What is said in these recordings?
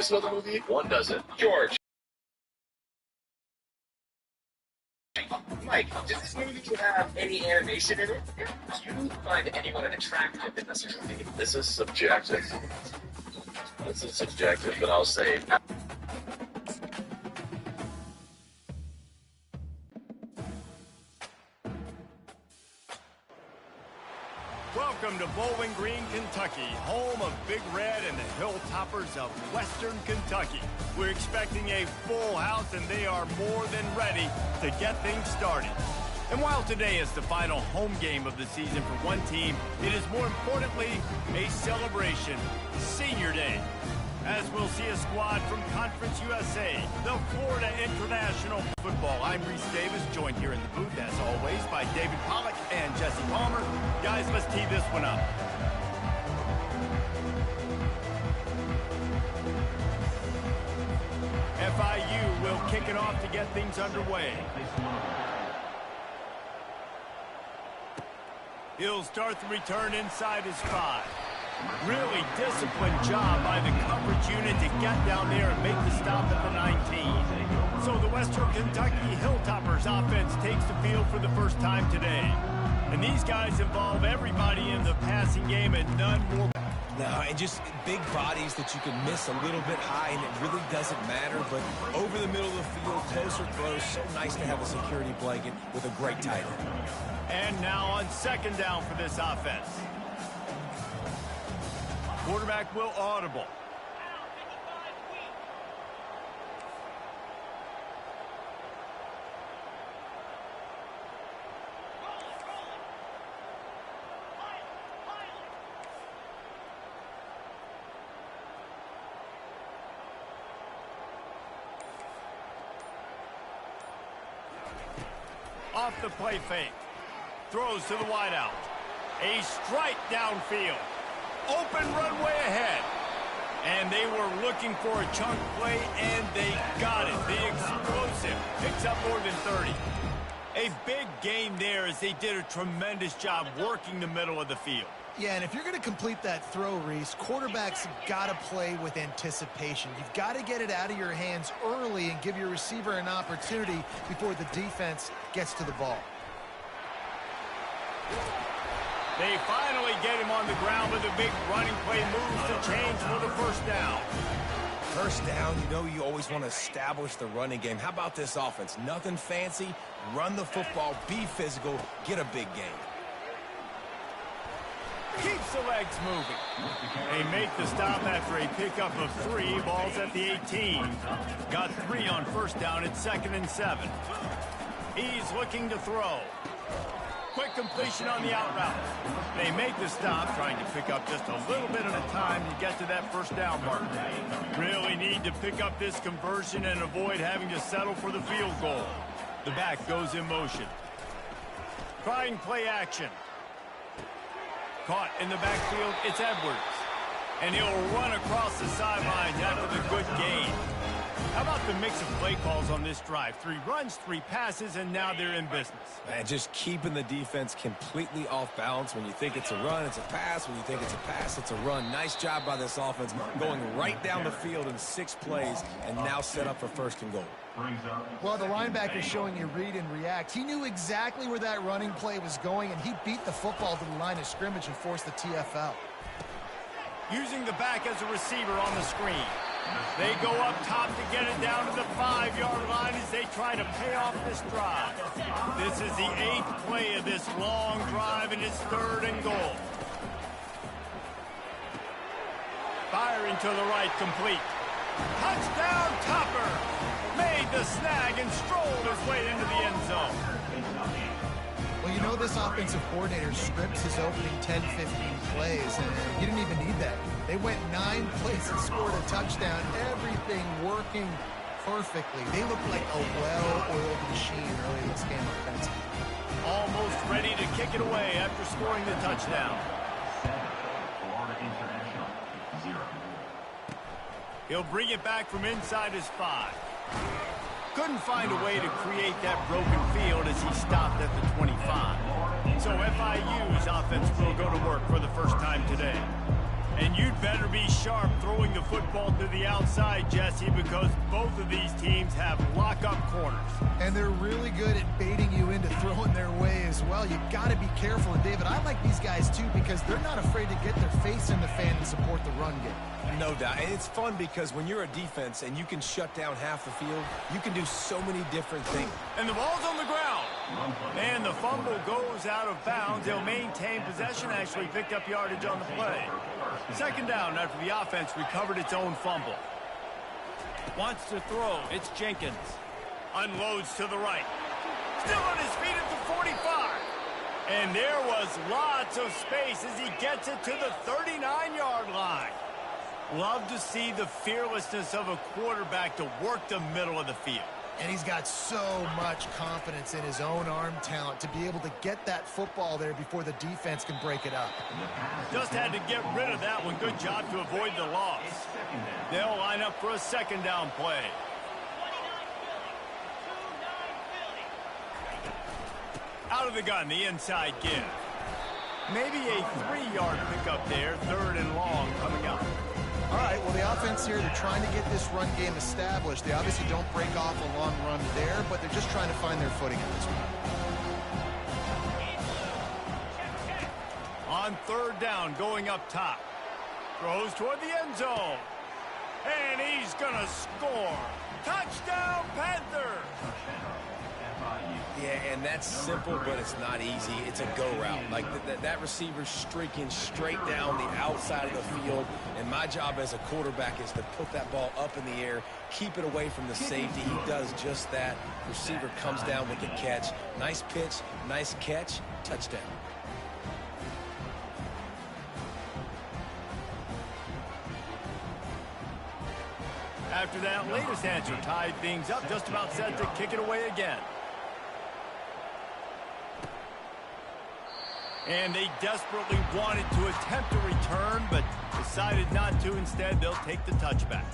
This another movie? One doesn't. George. Mike, does this movie have any animation in it? Do you find anyone attractive in this movie? This is subjective. This is subjective, but I'll say... Welcome to Bowling Green, Kentucky, home of Big Red and the Hilltoppers of Western Kentucky. We're expecting a full house, and they are more than ready to get things started. And while today is the final home game of the season for one team, it is more importantly a celebration, Senior Day. As we'll see a squad from Conference USA, the Florida International Football. I'm Reese Davis, joined here in the booth, as always, by David Pollack and Jesse Palmer. Guys, let's tee this one up. FIU will kick it off to get things underway. He'll start the return inside his 5. Really disciplined job by the coverage unit to get down there and make the stop at the 19. So the Western Kentucky Hilltoppers offense takes the field for the first time today. And these guys involve everybody in the passing game and none more. No, and just big bodies that you can miss a little bit high, and it really doesn't matter. But over the middle of the field, closer throws, so nice to have a security blanket with a great tight end. And now on second down for this offense. Quarterback will audible. Off the play fake. Throws to the wideout. A strike downfield. Open runway ahead. And they were looking for a chunk play, and they got it. The explosive picks up more than 30. A big gain there as they did a tremendous job working the middle of the field. Yeah, and if you're going to complete that throw, Reese, quarterbacks got to play with anticipation. You've got to get it out of your hands early and give your receiver an opportunity before the defense gets to the ball. They finally get him on the ground with a big running play, moves to change for the first down. First down, you know you always want to establish the running game. How about this offense? Nothing fancy. Run the football, be physical, get a big gain. Keeps the legs moving. They make the stop after a pickup of 3. Balls at the 18. Got 3 on first down. It's 2nd and 7. He's looking to throw. Quick completion on the out route. They make the stop, trying to pick up just a little bit at a time to get to that first down mark. Really need to pick up this conversion and avoid having to settle for the field goal. The back goes in motion. Trying play action. Caught in the backfield, it's Edwards. And he'll run across the sidelines after the good gain. How about the mix of play calls on this drive? 3 runs, 3 passes, and now they're in business. Man, just keeping the defense completely off balance. When you think it's a run, it's a pass. When you think it's a pass, it's a run. Nice job by this offense, going right down the field in 6 plays, and now set up for 1st and goal. Well, the linebacker showing you read and react. He knew exactly where that running play was going, and he beat the football to the line of scrimmage and forced the TFL. Using the back as a receiver on the screen. They go up top to get it down to the 5-yard line as they try to pay off this drive. This is the 8th play of this long drive, and it's 3rd and goal. Firing to the right, complete. Touchdown, Topper! Made the snag and strolled his way into the end zone. Well, you know this offensive coordinator scripts his opening 10, 15 plays, and he didn't even need that. They went 9 plays and scored a touchdown. Everything working perfectly. They look like a well-oiled machine early in this game offensively. Almost ready to kick it away after scoring the touchdown. He'll bring it back from inside his 5. Couldn't find a way to create that broken field as he stopped at the 25. So FIU's offense will go to work for the first time today. And you'd better be sharp throwing the football to the outside, Jesse, because both of these teams have lock-up corners. And they're really good at baiting you into throwing their way as well. You got to be careful. And, David, I like these guys, too, because they're not afraid to get their face in the fan and support the run game. No doubt. And it's fun because when you're a defense and you can shut down half the field, you can do so many different things. And the ball's on the ground. And the fumble goes out of bounds. They'll maintain possession, actually picked up yardage on the play. Second down after the offense recovered its own fumble. Wants to throw. It's Jenkins. Unloads to the right. Still on his feet at the 45. And there was lots of space as he gets it to the 39-yard line. Love to see the fearlessness of a quarterback to work the middle of the field. And he's got so much confidence in his own arm talent to be able to get that football there before the defense can break it up. Just had to get rid of that one. Good job to avoid the loss. They'll line up for a second down play. Out of the gun, the inside give. Maybe a 3-yard pickup there, third and long coming up. All right, well, the offense here, they're trying to get this run game established. They obviously don't break off a long run there, but they're just trying to find their footing at this point. On third down, going up top. Throws toward the end zone. And he's going to score. Touchdown, Panthers! Yeah, and that's simple, but it's not easy. It's a go route. Like that receiver's streaking straight down the outside of the field, and my job as a quarterback is to put that ball up in the air, keep it away from the safety. He does just that. Receiver comes down with the catch. Nice pitch, nice catch, touchdown. After that latest answer tied things up, just about set to kick it away again. And they desperately wanted to attempt a return, but decided not to. Instead, they'll take the touchback.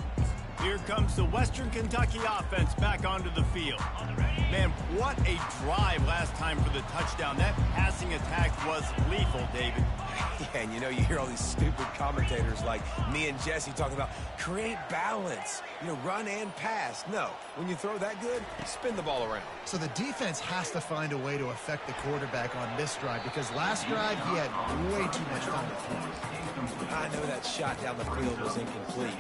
Here comes the Western Kentucky offense back onto the field. Man, what a drive last time for the touchdown. That passing attack was lethal, David. Yeah, and you know, you hear all these stupid commentators like me and Jesse talking about create balance, you know, run and pass. No, when you throw that good, spin the ball around. So the defense has to find a way to affect the quarterback on this drive, because last drive he had way too much time to throw. I know that shot down the field was incomplete,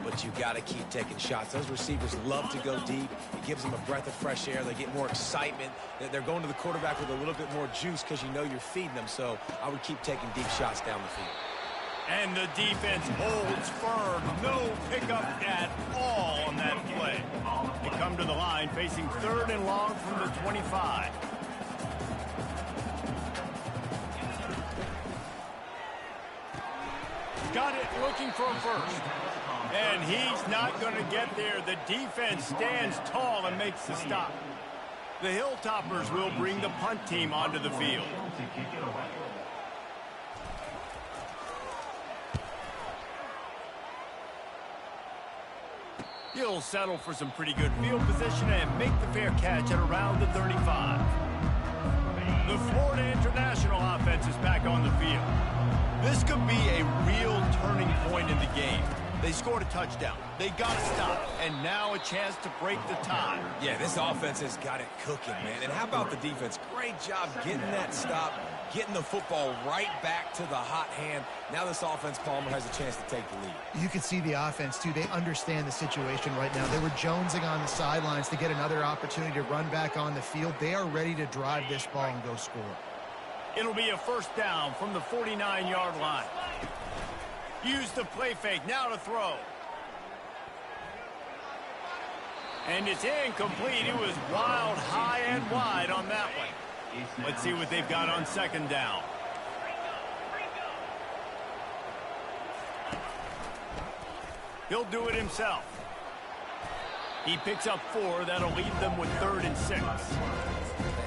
but you got to keep taking shots. Those receivers love to go deep. It gives them a breath of fresh air. They get more excitement. They're going to the quarterback with a little bit more juice because you know you're feeding them. So I would keep taking deep shots down the field. And the defense holds firm. No pickup at all on that play. They come to the line facing third and long from the 25. Got it, looking for a first. And he's not going to get there. The defense stands tall and makes the stop. The Hilltoppers will bring the punt team onto the field. He'll settle for some pretty good field position and make the fair catch at around the 35. The Florida International offense is back on the field. This could be a real turning point in the game. They scored a touchdown. They got to stop. And now a chance to break the tie. Yeah, this offense has got it cooking, man. And how about the defense? Great job getting that stop, getting the football right back to the hot hand. Now this offense, Palmer, has a chance to take the lead. You can see the offense, too. They understand the situation right now. They were jonesing on the sidelines to get another opportunity to run back on the field. They are ready to drive this ball and go score. It'll be a first down from the 49-yard line. Use the play fake, now to throw. And it's incomplete. It was wild, high and wide on that one. Let's see what they've got on second down. He'll do it himself. He picks up 4. That'll leave them with 3rd and 6.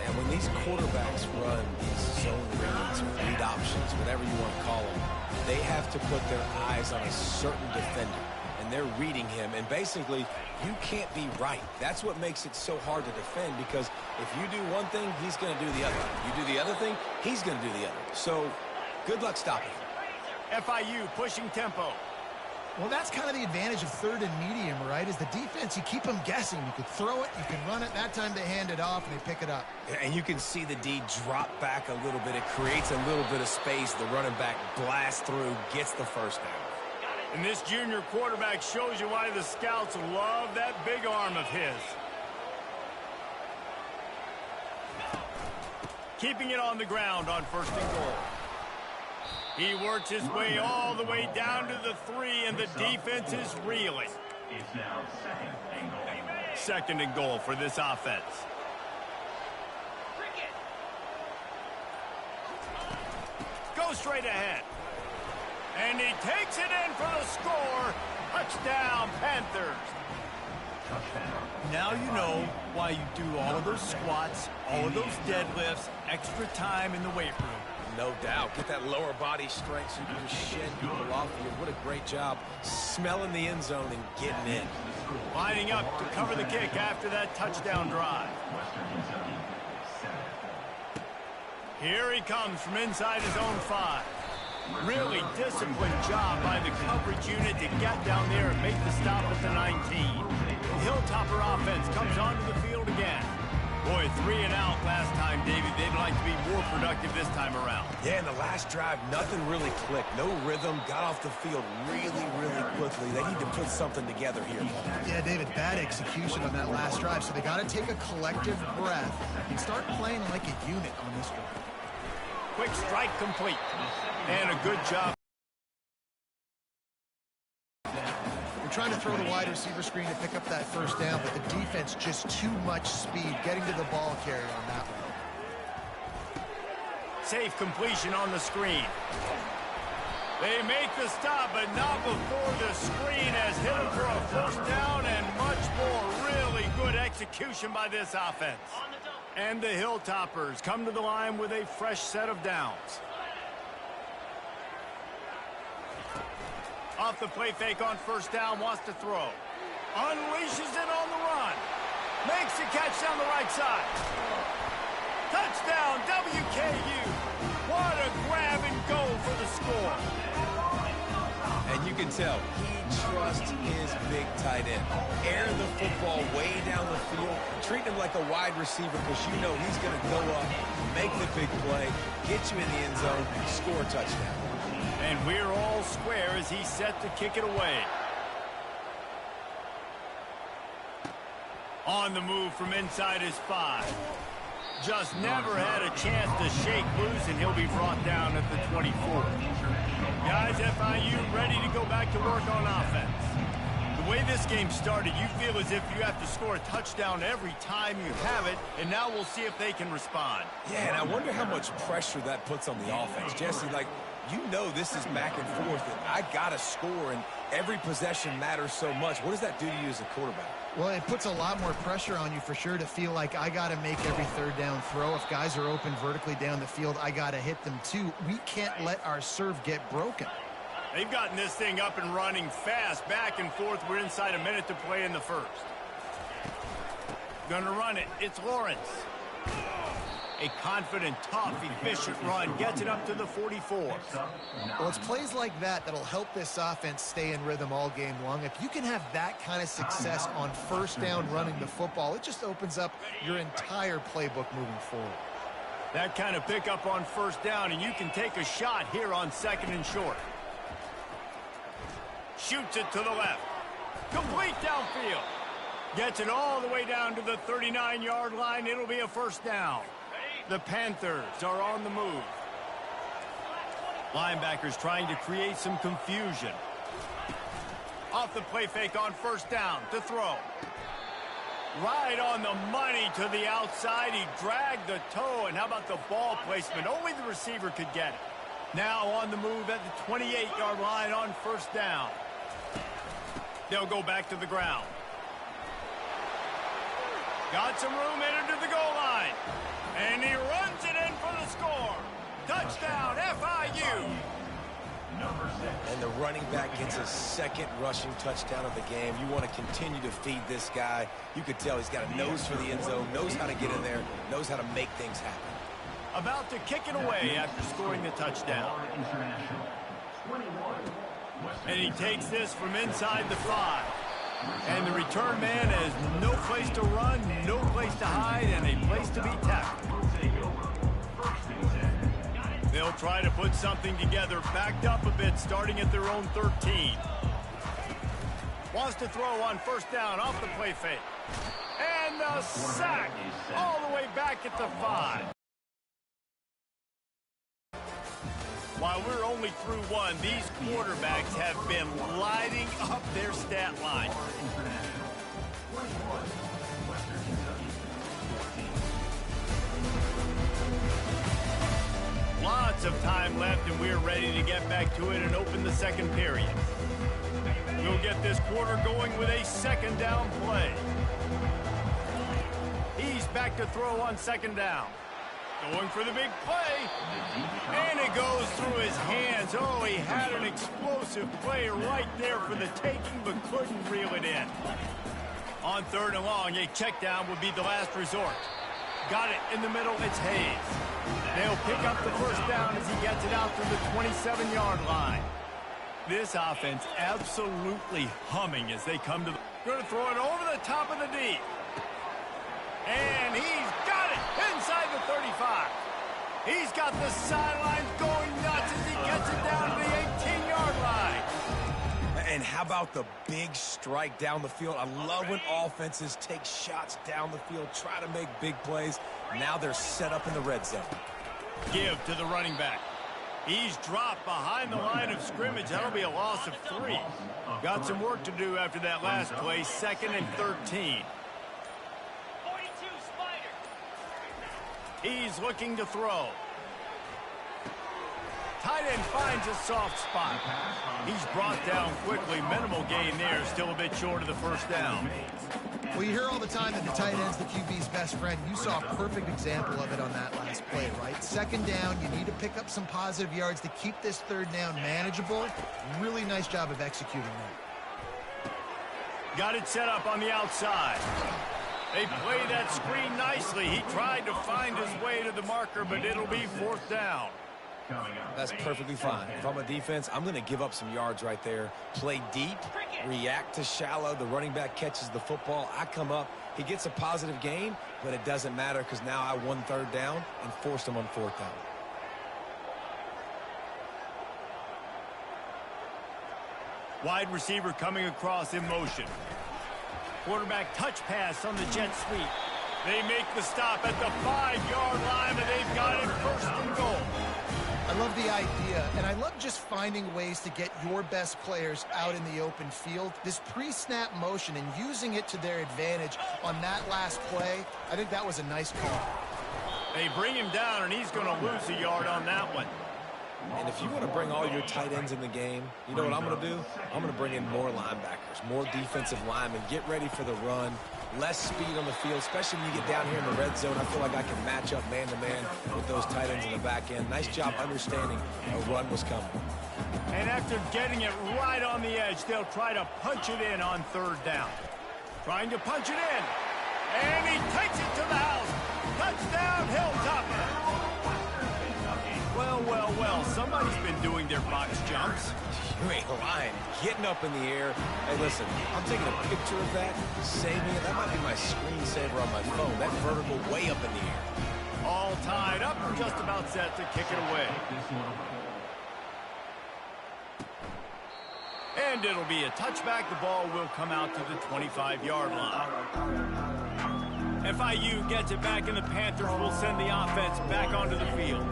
And when these quarterbacks run these zone reads or read options, whatever you want to call them, they have to put their eyes on a certain defender, and they're reading him. And basically, you can't be right. That's what makes it so hard to defend, because if you do one thing, he's going to do the other. You do the other thing, he's going to do the other. So good luck stopping him. FIU pushing tempo. Well, that's kind of the advantage of third and medium, right? Is the defense, you keep them guessing. You could throw it, you can run it. That time they hand it off and they pick it up. And you can see the D drop back a little bit. It creates a little bit of space. The running back blasts through, gets the first down. And this junior quarterback shows you why the scouts love that big arm of his. Keeping it on the ground on 1st and goal. He works his way all the way down to the 3, and the defense is reeling. It's now 2nd and goal. 2nd and goal for this offense. Go straight ahead. And he takes it in for the score. Touchdown, Panthers. Now you know why you do all of those squats, all of those deadlifts, extra time in the weight room. No doubt. Get that lower body strength so you can just shed people off of you. What a great job smelling the end zone and getting in. Lining up to cover the kick after that touchdown drive. Here he comes from inside his own 5. Really disciplined job by the coverage unit to get down there and make the stop at the 19. The Hilltopper offense comes onto the field again. Boy, 3 and out last time, David. They'd like to be more productive this time around. Yeah, in the last drive, nothing really clicked. No rhythm, got off the field really, really quickly. They need to put something together here. Yeah, David, bad execution on that last drive, so they got to take a collective breath and start playing like a unit on this one. Quick strike complete. And a good job. They're trying to throw the wide receiver screen to pick up that first down, but the defense just too much speed getting to the ball carrier on that one. Safe completion on the screen. They make the stop, but not before the screen has hit them for a first down, and much more. Really good execution by this offense. And the Hilltoppers come to the line with a fresh set of downs. Off the play fake on first down, wants to throw. Unleashes it on the run. Makes the catch down the right side. Touchdown, WKU. What a grab and go for the score. And you can tell he trusts his big tight end. Air the football way down the field. Treat him like a wide receiver because you know he's going to go up, make the big play, get you in the end zone, score a touchdown. And we're all square as he's set to kick it away. On the move from inside his 5. Just never had a chance to shake loose, and he'll be brought down at the 24. Guys, FIU ready to go back to work on offense. The way this game started, you feel as if you have to score a touchdown every time you have it, and now we'll see if they can respond. Yeah, and I wonder how much pressure that puts on the offense. Jesse, like, you know this is back and forth, and I got to score, and every possession matters so much. What does that do to you as a quarterback? Well, it puts a lot more pressure on you for sure to feel like I got to make every third down throw. If guys are open vertically down the field, I got to hit them too. We can't let our serve get broken. They've gotten this thing up and running fast, back and forth. We're inside a minute to play in the first. Gonna run it. It's Lawrence. A confident, tough, efficient run gets it up to the 44. Well, it's plays like that that'll help this offense stay in rhythm all game long. If you can have that kind of success on first down running the football, it just opens up your entire playbook moving forward. That kind of pickup on first down, and you can take a shot here on 2nd and short. Shoots it to the left. Complete downfield. Gets it all the way down to the 39-yard line. It'll be a first down. The Panthers are on the move. Linebackers trying to create some confusion. Off the play fake on first down to throw. Right on the money to the outside. He dragged the toe, and how about the ball placement? Only the receiver could get it. Now on the move at the 28-yard line on first down. They'll go back to the ground. Got some room headed to the goal line. And he runs it in for the score. Touchdown, FIU. And the running back gets his 2nd rushing touchdown of the game. You want to continue to feed this guy. You could tell he's got a nose for the end zone, knows how to get in there, knows how to make things happen. About to kick it away after scoring the touchdown. And he takes this from inside the 5. And the return man has no place to run, no place to hide, and a place to be tackled. They'll try to put something together, backed up a bit, starting at their own 13. Wants to throw on first down off the play fake. And the sack all the way back at the 5. While we're only through one, these quarterbacks have been lighting up their stat line. Lots of time left, and we're ready to get back to it and open the second period. We'll get this quarter going with a second down play. He's back to throw on second down. Going for the big play. And it goes through his hands. Oh, he had an explosive play right there for the taking, but couldn't reel it in. On third and long, a check down would be the last resort. Got it in the middle. It's Hayes. They'll pick up the first down as he gets it out to the 27-yard line. This offense absolutely humming as they come to the... Going to throw it over the top of the D. And he's got it inside the 35. He's got the sidelines going nuts as he gets it down to the 18-yard line. And how about the big strike down the field? I love when offenses take shots down the field, try to make big plays. Now they're set up in the red zone. Give to the running back. He's dropped behind the line of scrimmage. That'll be a loss of 3. Got some work to do after that last play, 2nd and 13. He's looking to throw. Tight end finds a soft spot. He's brought down quickly. Minimal gain there. Still a bit short of the first down. Well, you hear all the time that the tight end's the QB's best friend. You saw a perfect example of it on that last play, right? Second down, you need to pick up some positive yards to keep this third down manageable. Really nice job of executing that. Got it set up on the outside. They play that screen nicely. He tried to find his way to the marker, but it'll be fourth down. That's perfectly fine. If I'm a defense, I'm going to give up some yards right there. Play deep, react to shallow. The running back catches the football. I come up. He gets a positive gain, but it doesn't matter because now I won third down and forced him on fourth down. Wide receiver coming across in motion. Quarterback touch pass on the jet sweep. They make the stop at the 5-yard line, and they've got it first and goal. I love the idea, and I love just finding ways to get your best players out in the open field. This pre-snap motion and using it to their advantage on that last play, I think that was a nice call. They bring him down, and he's going to lose a yard on that one. And if you want to bring all your tight ends in the game, you know what I'm going to do? I'm going to bring in more linebackers, more defensive linemen, get ready for the run, less speed on the field, especially when you get down here in the red zone. I feel like I can match up man-to-man with those tight ends in the back end. Nice job understanding a run was coming. And after getting it right on the edge, they'll try to punch it in on third down. Trying to punch it in. And he takes it to the house. Touchdown, Hilltopper. Well, well, well, somebody's been doing their box jumps. You ain't lying. Getting up in the air. Hey, listen, I'm taking a picture of that, saving it. That might be my screensaver on my phone. That vertical way up in the air. All tied up and just about set to kick it away. And it'll be a touchback. The ball will come out to the 25-yard line. FIU gets it back, and the Panthers will send the offense back onto the field.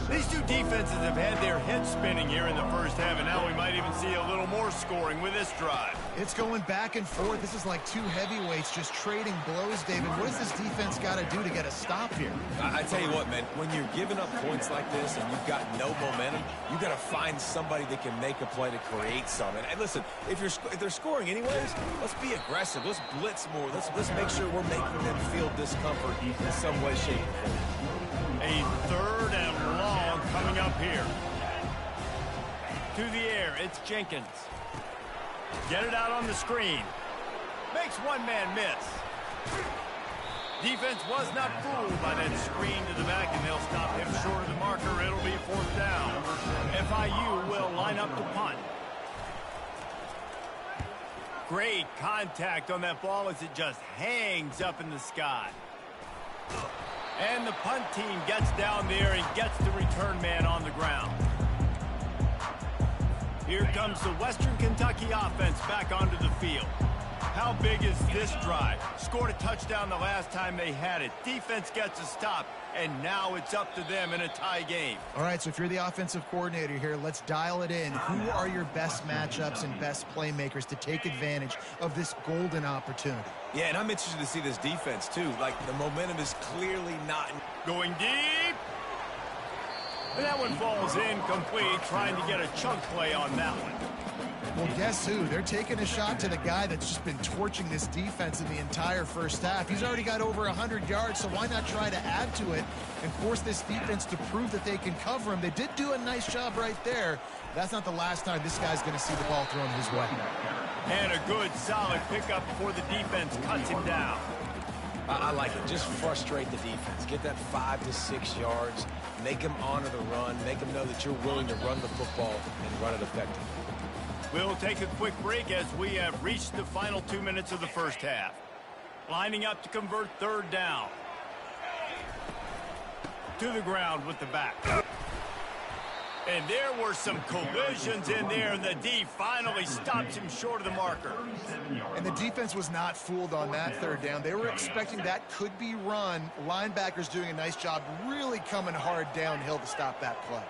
These two defenses have had their heads spinning here in the first half, and now we might even see a little more scoring with this drive. It's going back and forth. This is like two heavyweights just trading blows, David. What does this defense got to do to get a stop here? I tell you what, man, when you're giving up points like this and you've got no momentum, you got to find somebody that can make a play to create something. And listen, if they're scoring anyways, let's be aggressive. Let's blitz more. Let's make sure we're making them feel discomfort in some way, shape, or form. A third and long coming up here. To the air, it's Jenkins. Get it out on the screen. Makes one man miss. Defense was not fooled by that screen to the back, and they'll stop him short of the marker. It'll be 4th down. FIU will line up to punt. Great contact on that ball as it just hangs up in the sky. And the punt team gets down there and gets the return man on the ground. Here comes the Western Kentucky offense back onto the field. How big is this drive? Scored a touchdown the last time they had it. Defense gets a stop, and now it's up to them in a tie game. All right, so if you're the offensive coordinator here, let's dial it in. Who are your best matchups and best playmakers to take advantage of this golden opportunity? Yeah, and I'm interested to see this defense, too. Like, the momentum is clearly not... Going deep. And that one falls incomplete, trying to get a chunk play on that one. Well, guess who? They're taking a shot to the guy that's just been torching this defense in the entire first half. He's already got over 100 yards, so why not try to add to it and force this defense to prove that they can cover him? They did do a nice job right there. That's not the last time this guy's going to see the ball thrown his way. And a good, solid pickup before the defense cuts him down. I like it. Just frustrate the defense. Get that 5 to 6 yards. Make them honor the run. Make them know that you're willing to run the football and run it effectively. We'll take a quick break as we have reached the final 2 minutes of the first half. Lining up to convert 3rd down. To the ground with the back. And there were some collisions in there, and the D finally stops him short of the marker. And the defense was not fooled on that 3rd down. They were expecting that could be run. Linebackers doing a nice job really coming hard downhill to stop that play.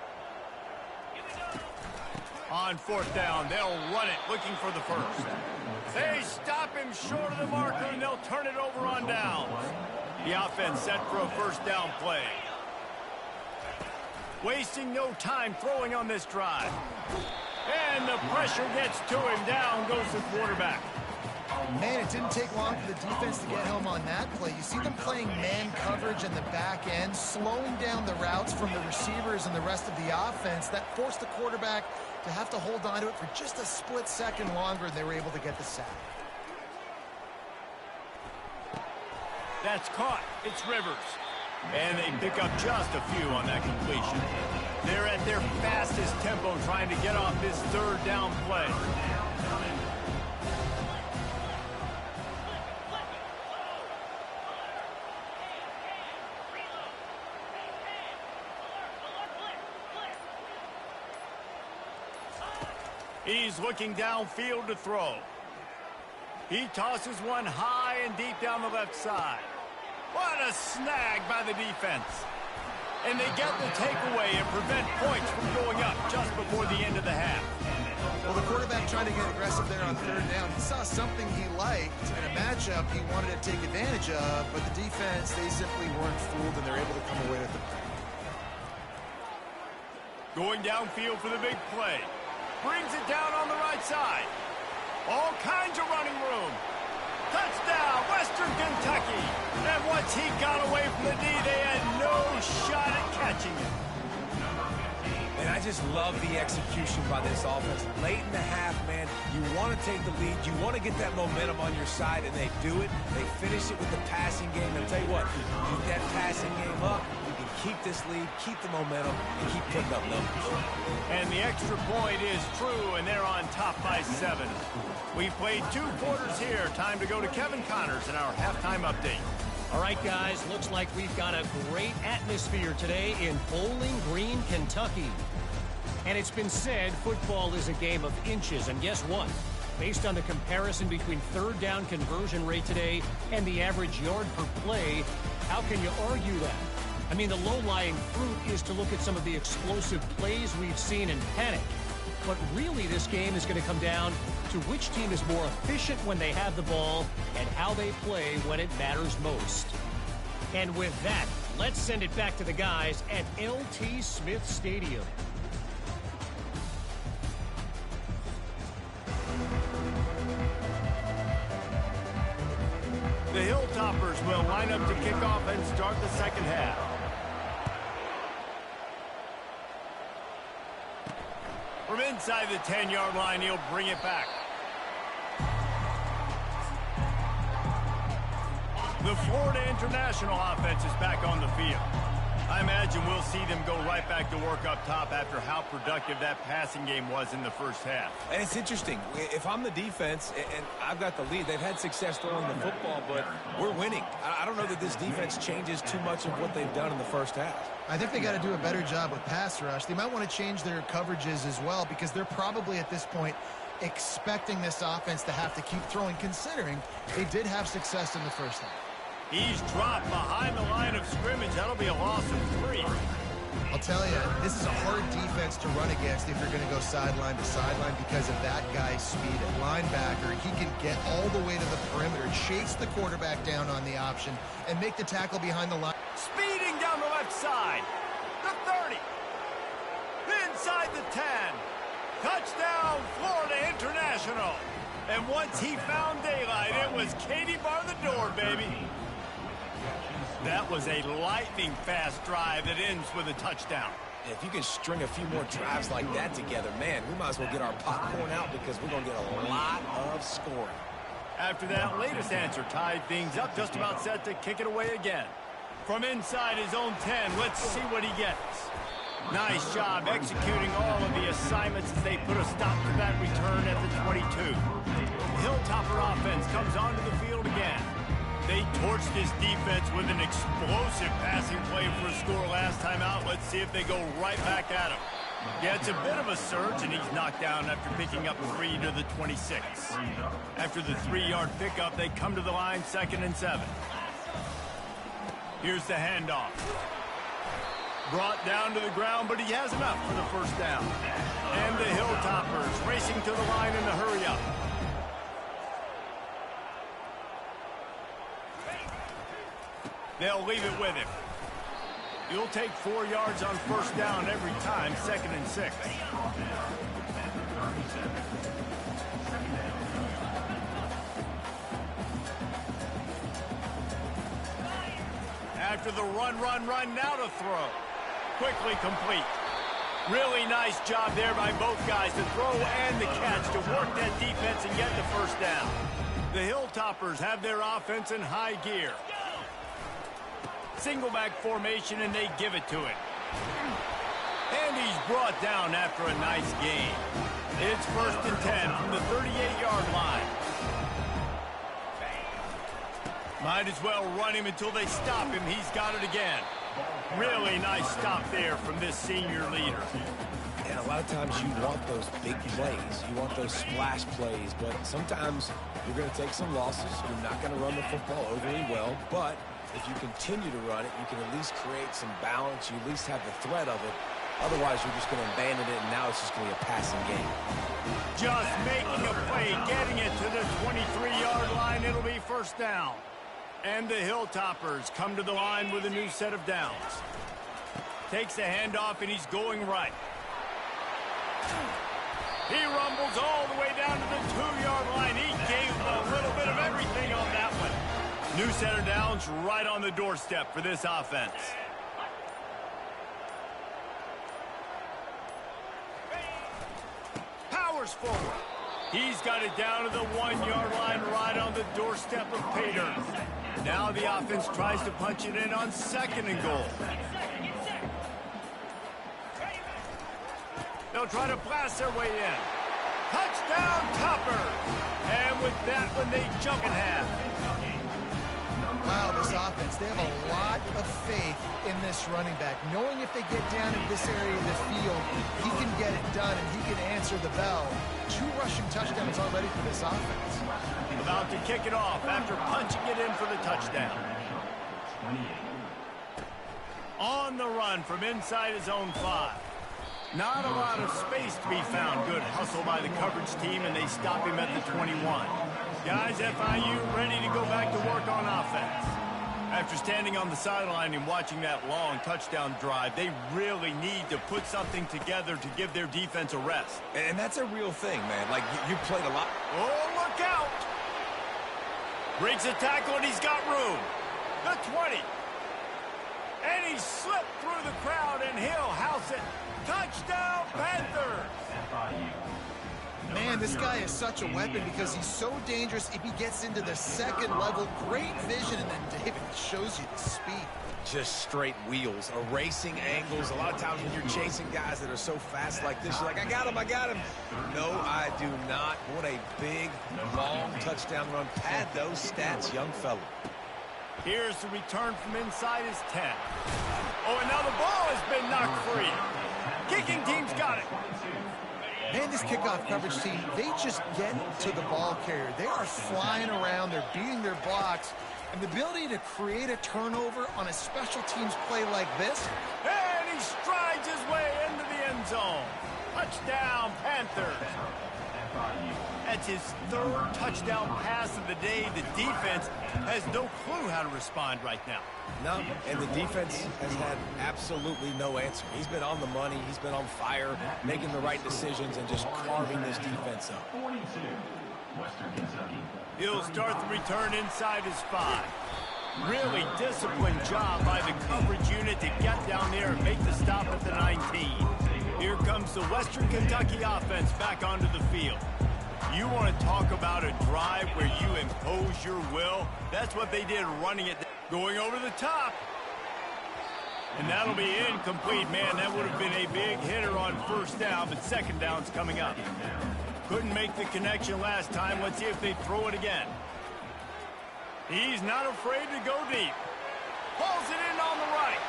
On 4th down, they'll run it, looking for the first. They stop him short of the marker, and they'll turn it over on downs. The offense set for a 1st down play. Wasting no time throwing on this drive. And the pressure gets to him. Down goes the quarterback. Man, it didn't take long for the defense to get home on that play. You see them playing man coverage in the back end, slowing down the routes from the receivers and the rest of the offense. That forced the quarterback to have to hold on to it for just a split second longer, and they were able to get the sack. That's caught. It's Rivers. And they pick up just a few on that completion. They're at their fastest tempo trying to get off this 3rd down play. He's looking downfield to throw. He tosses one high and deep down the left side. What a snag by the defense. And they get the takeaway and prevent points from going up just before the end of the half. Well, the quarterback tried to get aggressive there on 3rd down. He saw something he liked in a matchup he wanted to take advantage of, but the defense, they simply weren't fooled, and they're able to come away with the play. Going downfield for the big play. Brings it down on the right side. All kinds of running room. Touchdown, Western Kentucky. And once he got away from the D, they had no shot at catching him. And I just love the execution by this offense. Late in the half, man, you want to take the lead. You want to get that momentum on your side, and they do it. They finish it with the passing game. And I'll tell you what, keep that passing game up. You can keep this lead, keep the momentum, and keep putting up numbers. And the extra point is true, and they're on top by 7. We've played 2 quarters here. Time to go to Kevin Connors in our halftime update. All right, guys, looks like we've got a great atmosphere today in Bowling Green, Kentucky. And it's been said football is a game of inches, and guess what? Based on the comparison between 3rd down conversion rate today and the average yard per play, how can you argue that? I mean, the low-lying fruit is to look at some of the explosive plays we've seen and panic. But really, this game is going to come down to which team is more efficient when they have the ball and how they play when it matters most. And with that, let's send it back to the guys at LT Smith Stadium. The Hilltoppers will line up to kick off and start the second half. From inside the 10-yard line, he'll bring it back. The Florida International offense is back on the field. I imagine we'll see them go right back to work up top after how productive that passing game was in the first half. And it's interesting. If I'm the defense and I've got the lead, they've had success throwing the football, but we're winning. I don't know that this defense changes too much of what they've done in the first half. I think they got to do a better job with pass rush. They might want to change their coverages as well because they're probably at this point expecting this offense to have to keep throwing, considering they did have success in the first half. He's dropped behind the line of scrimmage. That'll be a loss of 3. I'll tell you, this is a hard defense to run against if you're going to go sideline to sideline because of that guy's speed at linebacker. He can get all the way to the perimeter, chase the quarterback down on the option, and make the tackle behind the line. Speeding down the left side. The 30. Inside the 10. Touchdown, Florida International. And once he found daylight, it was Katie bar the door, baby. That was a lightning-fast drive that ends with a touchdown. If you can string a few more drives like that together, man, we might as well get our popcorn out because we're going to get a lot of scoring. After that latest answer tied things up, just about set to kick it away again. From inside his own 10, let's see what he gets. Nice job executing all of the assignments as they put a stop to that return at the 22. Hilltopper offense comes onto the field again. They torched this defense with an explosive passing play for a score last time out. Let's see if they go right back at him. Yeah, it's a bit of a surge, and he's knocked down after picking up 3 to the 26. After the 3-yard pickup, they come to the line 2nd and 7. Here's the handoff. Brought down to the ground, but he has enough for the first down. And the Hilltoppers racing to the line in the hurry-up. They'll leave it with him. He'll take 4 yards on first down every time, 2nd and 6. After the run, now to throw. Quickly complete. Really nice job there by both guys to throw and the catch to work that defense and get the first down. The Hilltoppers have their offense in high gear. Single back formation, and they give it to him. And he's brought down after a nice gain. It's 1st and 10 from the 38-yard line. Might as well run him until they stop him. He's got it again. Really nice stop there from this senior leader. And a lot of times you want those big plays. You want those splash plays, but sometimes you're going to take some losses. You're not going to run the football overly well, but if you continue to run it, you can at least create some balance. You at least have the threat of it. Otherwise, you're just going to abandon it, and now it's just going to be a passing game. Just making a play, getting it to the 23-yard line. It'll be first down. And the Hilltoppers come to the line with a new set of downs. Takes the handoff, and he's going right. He rumbles all the way down to the 2-yard line. He gave a little bit of everything on that one. New set of downs right on the doorstep for this offense. Powers forward. He's got it down to the 1-yard line right on the doorstep of Pater. Now the offense tries to punch it in on 2nd and goal. They'll try to blast their way in. Touchdown, Topper! And with that one, they jump in half. Wow, this offense, they have a lot of faith in this running back, knowing if they get down in this area of the field, he can get it done and he can answer the bell. 2 rushing touchdowns already for this offense. About to kick it off after punching it in for the touchdown. On the run from inside his own 5. Not a lot of space to be found. Good hustle by the coverage team, and they stop him at the 21. Guys, FIU ready to go back to work on offense. After standing on the sideline and watching that long touchdown drive, they really need to put something together to give their defense a rest. And that's a real thing, man. Like, you played a lot. Oh, look out! Breaks a tackle, and he's got room. The 20. And he slipped through the crowd, and he'll house it. Touchdown, Panthers! Man, this guy is such a weapon because he's so dangerous if he gets into the second level. Great vision, and then David shows you the speed. Just straight wheels, erasing angles. A lot of times when you're chasing guys that are so fast like this, you're like, I got him, I got him. No, I do not. What a big, long touchdown run. Pad those stats, young fella. Here's the return from inside his 10. Oh, and now the ball has been knocked free. Kicking team's got it. Man, this kickoff coverage team, they just get to the ball carrier. They are flying around. They're beating their blocks. And the ability to create a turnover on a special teams play like this. And he strides his way into the end zone. Touchdown, Panthers. That's his third touchdown pass of the day. The defense has no clue how to respond right now. No, and the defense has had absolutely no answer. He's been on the money. He's been on fire, making the right decisions, and just carving this defense up. 42, Western Kentucky. He'll start the return inside his 5. Really disciplined job by the coverage unit to get down there and make the stop at the 19. Here comes the Western Kentucky offense back onto the field. You want to talk about a drive where you impose your will? That's what they did running it, going over the top. And that'll be incomplete, man. That would have been a big hitter on first down, but second down's coming up. Couldn't make the connection last time. Let's see if they throw it again. He's not afraid to go deep. Pulls it in on the right.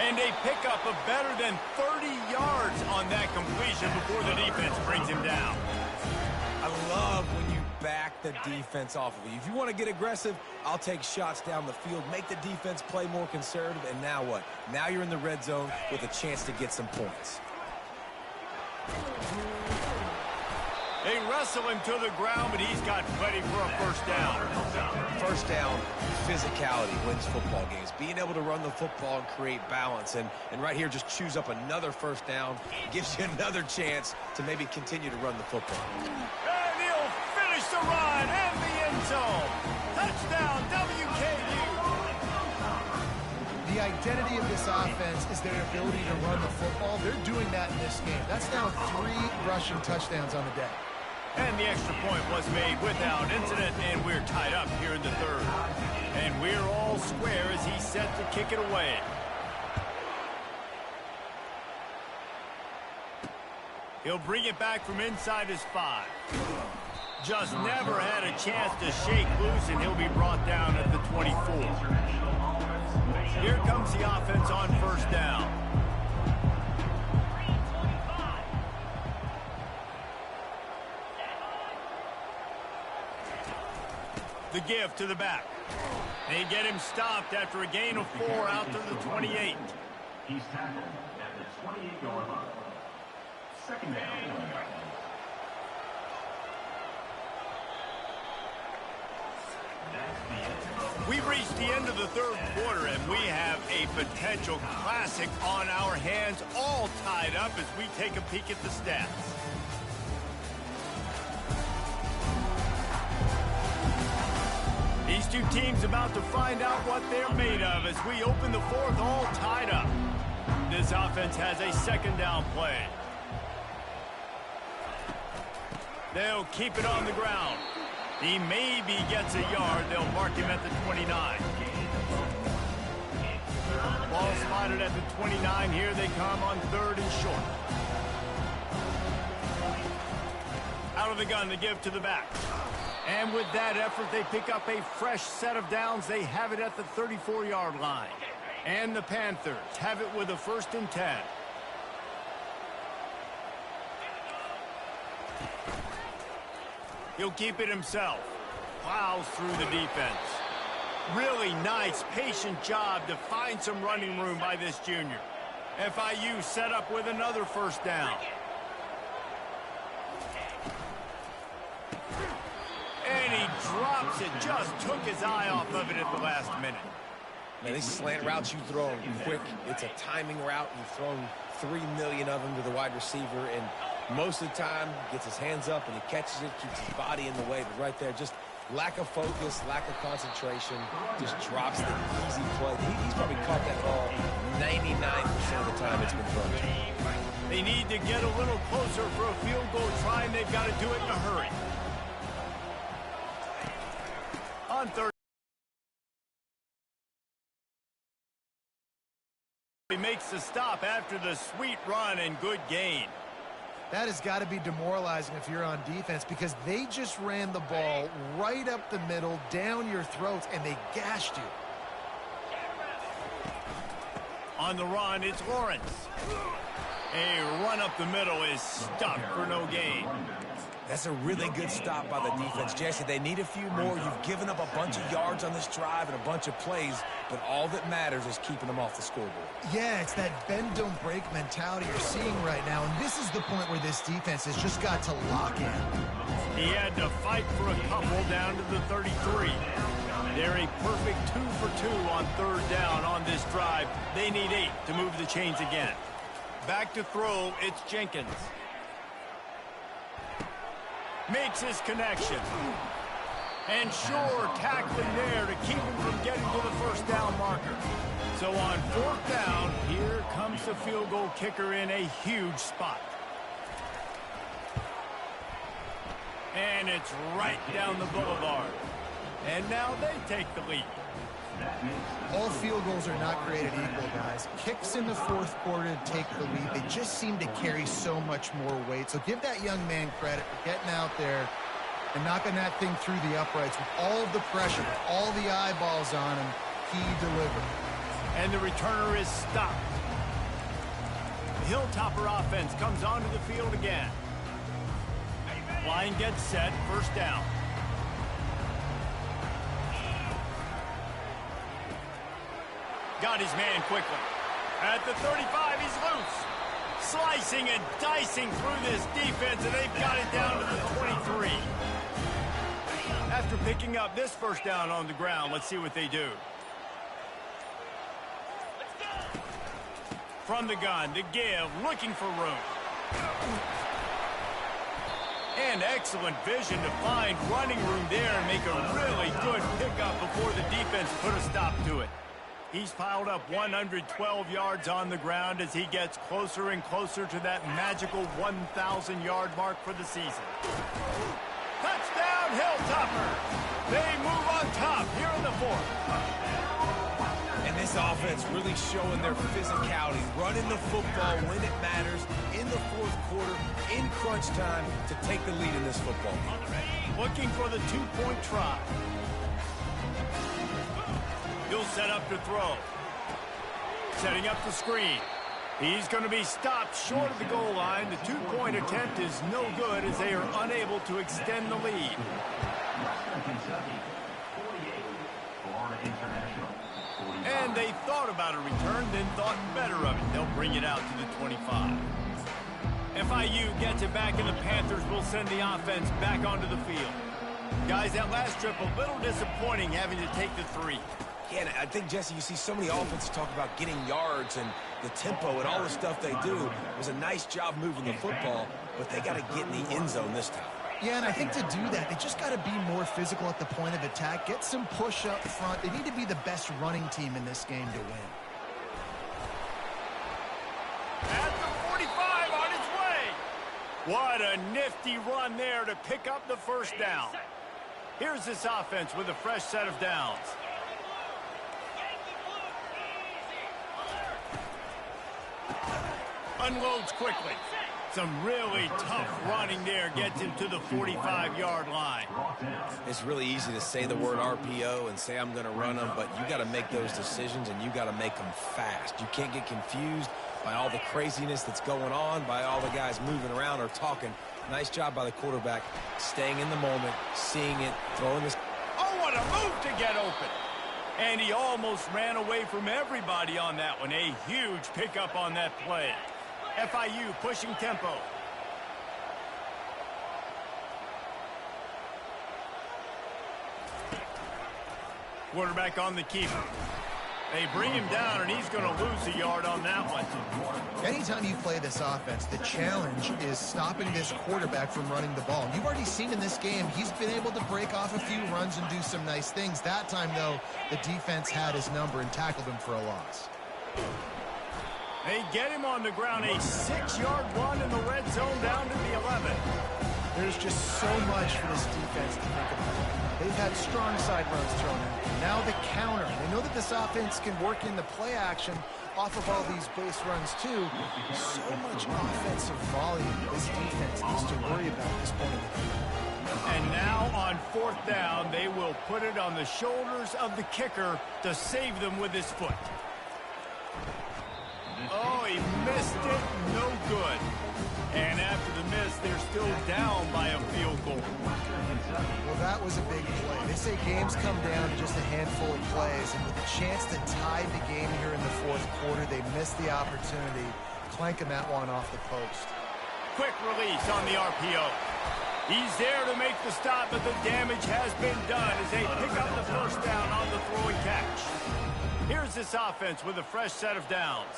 And a pickup of better than 30 yards on that completion before the defense brings him down. I love when you back the defense off of you. If you want to get aggressive, I'll take shots down the field, make the defense play more conservative, and now what? Now you're in the red zone with a chance to get some points. They wrestle him to the ground, but he's got plenty for a first down. First down, physicality wins football games. Being able to run the football and create balance. And right here, just choose up another first down. Gives you another chance to maybe continue to run the football. And he'll finish the run and the end zone. Touchdown, WKU. The identity of this offense is their ability to run the football. They're doing that in this game. That's now 3 rushing touchdowns on the day. And the extra point was made without incident, and we're tied up here in the third. And we're all square as he's set to kick it away. He'll bring it back from inside his 5. Just never had a chance to shake loose, and he'll be brought down at the 24. Here comes the offense on first down. The give to the back. They get him stopped after a gain of 4 out to the 28. He's tackled at the 28-yard line. Second down. We've reached the end of the third quarter, and we have a potential classic on our hands, all tied up as we take a peek at the stats. These two teams about to find out what they're made of as we open the fourth, all tied up. This offense has a second down play. They'll keep it on the ground. He maybe gets a yard. They'll mark him at the 29. Ball spotted at the 29. Here they come on third and short. Out of the gun, the give to the back. And with that effort, they pick up a fresh set of downs. They have it at the 34-yard line. And the Panthers have it with a 1st and 10. He'll keep it himself. Plows through the defense. Really nice, patient job to find some running room by this junior. FIU set up with another first down. And he drops it. Just took his eye off of it at the last minute. Man, these slant routes you throw them quick. It's a timing route. You've thrown 3 million of them to the wide receiver, and most of the time gets his hands up and he catches it, keeps his body in the way. But right there, just lack of focus, lack of concentration, just drops the easy play. He's probably caught that ball 99% of the time it's been thrown to him. They need to get a little closer for a field goal try, and they've got to do it in a hurry. On third. He makes the stop after the sweet run and good gain. That has got to be demoralizing if you're on defense, because they just ran the ball right up the middle, down your throats, and they gashed you. On the run, it's Lawrence. A run up the middle is stuck for no gain. That's a really good stop by the defense. Jesse, they need a few more. You've given up a bunch of yards on this drive and a bunch of plays, but all that matters is keeping them off the scoreboard. Yeah, it's that bend, don't break mentality you're seeing right now, and this is the point where this defense has just got to lock in. He had to fight for a couple down to the 33. They're a perfect 2 for 2 on third down on this drive. They need 8 to move the chains again. Back to throw, it's Jenkins. Makes his connection. And sure, tackling there to keep him from getting to the first down marker. So on fourth down, here comes the field goal kicker in a huge spot. And it's right down the boulevard. And now they take the lead. All field goals are not created equal, guys. Kicks in the fourth quarter to take the lead. They just seem to carry so much more weight. So give that young man credit for getting out there and knocking that thing through the uprights with all of the pressure, with all the eyeballs on him. He delivered. And the returner is stopped. The Hilltopper offense comes onto the field again. Line gets set, first down. Got his man quickly. At the 35, he's loose. Slicing and dicing through this defense, and they've got it down to the 23. After picking up this first down on the ground, let's see what they do. From the gun, the give, looking for room. And excellent vision to find running room there and make a really good pickup before the defense put a stop to it. He's piled up 112 yards on the ground as he gets closer and closer to that magical 1,000-yard mark for the season. Touchdown, Hilltopper! They move on top here in the fourth. And this offense really showing their physicality, running the football when it matters, in the fourth quarter, in crunch time, to take the lead in this football game. Looking for the two-point try. He'll set up to throw. Setting up the screen. He's going to be stopped short of the goal line. The two-point attempt is no good as they are unable to extend the lead. And they thought about a return, then thought better of it. They'll bring it out to the 25. FIU gets it back, and the Panthers will send the offense back onto the field. Guys, that last trip a little disappointing having to take the 3. Yeah, and I think, Jesse, you see so many offenses talk about getting yards and the tempo and all the stuff they do. It was a nice job moving the football, but they got to get in the end zone this time. Yeah, and I think to do that, they just got to be more physical at the point of attack, get some push up front. They need to be the best running team in this game to win. At the 45 on its way. What a nifty run there to pick up the first down. Here's this offense with a fresh set of downs. Unloads quickly. Some really tough running there gets him to the 45-yard line. It's really easy to say the word RPO and say I'm going to run them, but you got to make those decisions and you got to make them fast. You can't get confused by all the craziness that's going on, by all the guys moving around or talking. Nice job by the quarterback, staying in the moment, seeing it, throwing this. Oh, what a move to get open. And he almost ran away from everybody on that one. A huge pickup on that play. FIU pushing tempo. Quarterback on the keeper. They bring him down, and he's going to lose a yard on that one. Anytime you play this offense, the challenge is stopping this quarterback from running the ball. You've already seen in this game, he's been able to break off a few runs and do some nice things. That time, though, the defense had his number and tackled him for a loss. They get him on the ground. A 6-yard run in the red zone down to the 11. There's just so much for this defense to think about. They've had strong side runs thrown in. Now the counter. They know that this offense can work in the play action off of all these base runs too. So much offensive volume this defense needs to worry about at this point in the game. And now on 4th down, they will put it on the shoulders of the kicker to save them with his foot. Oh, he missed it. No good. And after the miss, they're still down by a field goal. Well, that was a big play. They say games come down to just a handful of plays, and with a chance to tie the game here in the 4th quarter, they missed the opportunity, clanking that one off the post. Quick release on the RPO. He's there to make the stop, but the damage has been done as they pick up the first down on the throw and catch. Here's this offense with a fresh set of downs.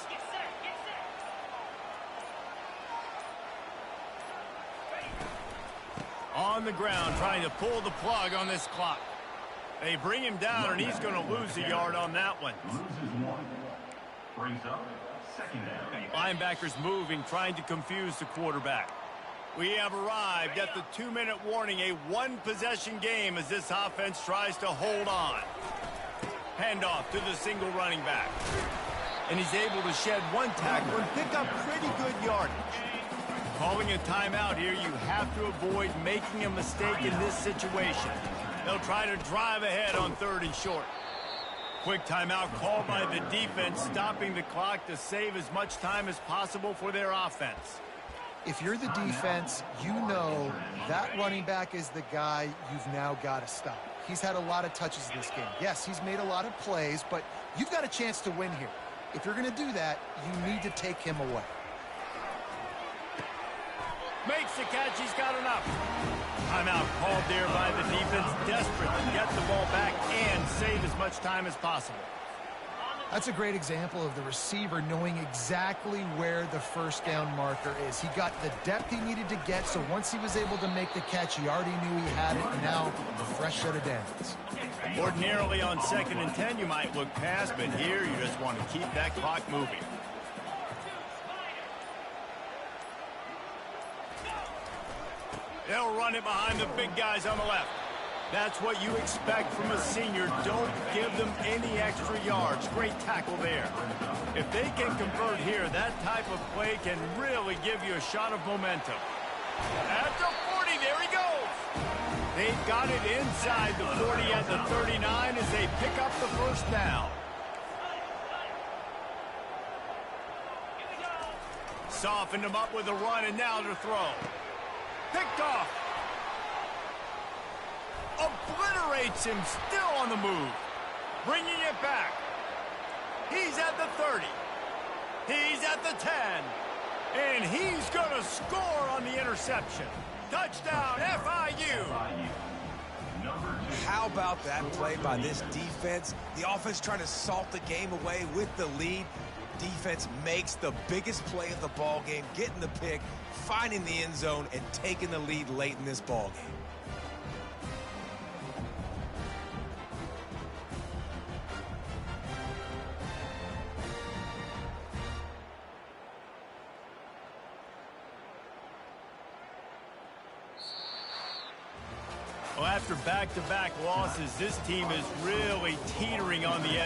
On the ground, trying to pull the plug on this clock. They bring him down, and he's going to lose a yard on that one. Brings up 2nd down. Linebackers moving, trying to confuse the quarterback. We have arrived at the 2-minute warning, a one-possession game as this offense tries to hold on. Handoff to the single running back. And he's able to shed one tackle and pick up pretty good yardage. Calling a timeout here, you have to avoid making a mistake in this situation. They'll try to drive ahead on 3rd and short. Quick timeout called by the defense, stopping the clock to save as much time as possible for their offense. If you're the defense, you know that running back is the guy you've now got to stop. He's had a lot of touches in this game. Yes, he's made a lot of plays, but you've got a chance to win here. If you're going to do that, you need to take him away. Makes the catch. He's got enough. Timeout called there by the defense, desperate to get the ball back and save as much time as possible. That's a great example of the receiver knowing exactly where the first down marker is. He got the depth he needed to get, so once he was able to make the catch, he already knew he had it, and now a fresh set of downs. Ordinarily on 2nd and 10, you might look past, but here you just want to keep that clock moving. They'll run it behind the big guys on the left. That's what you expect from a senior. Don't give them any extra yards. Great tackle there. If they can convert here, that type of play can really give you a shot of momentum. At the 40, there he goes. They've got it inside the 40 at the 39 as they pick up the first down. Softened him up with a run, and now to throw. Picked off. Obliterates him, still on the move. Bringing it back. He's at the 30. He's at the 10. And he's going to score on the interception. Touchdown, FIU. How about that play by this defense? The offense trying to salt the game away with the lead. Defense makes the biggest play of the ball game, getting the pick, finding the end zone, and taking the lead late in this ball game. Well, after back-to-back losses, this team is really teetering on the edge.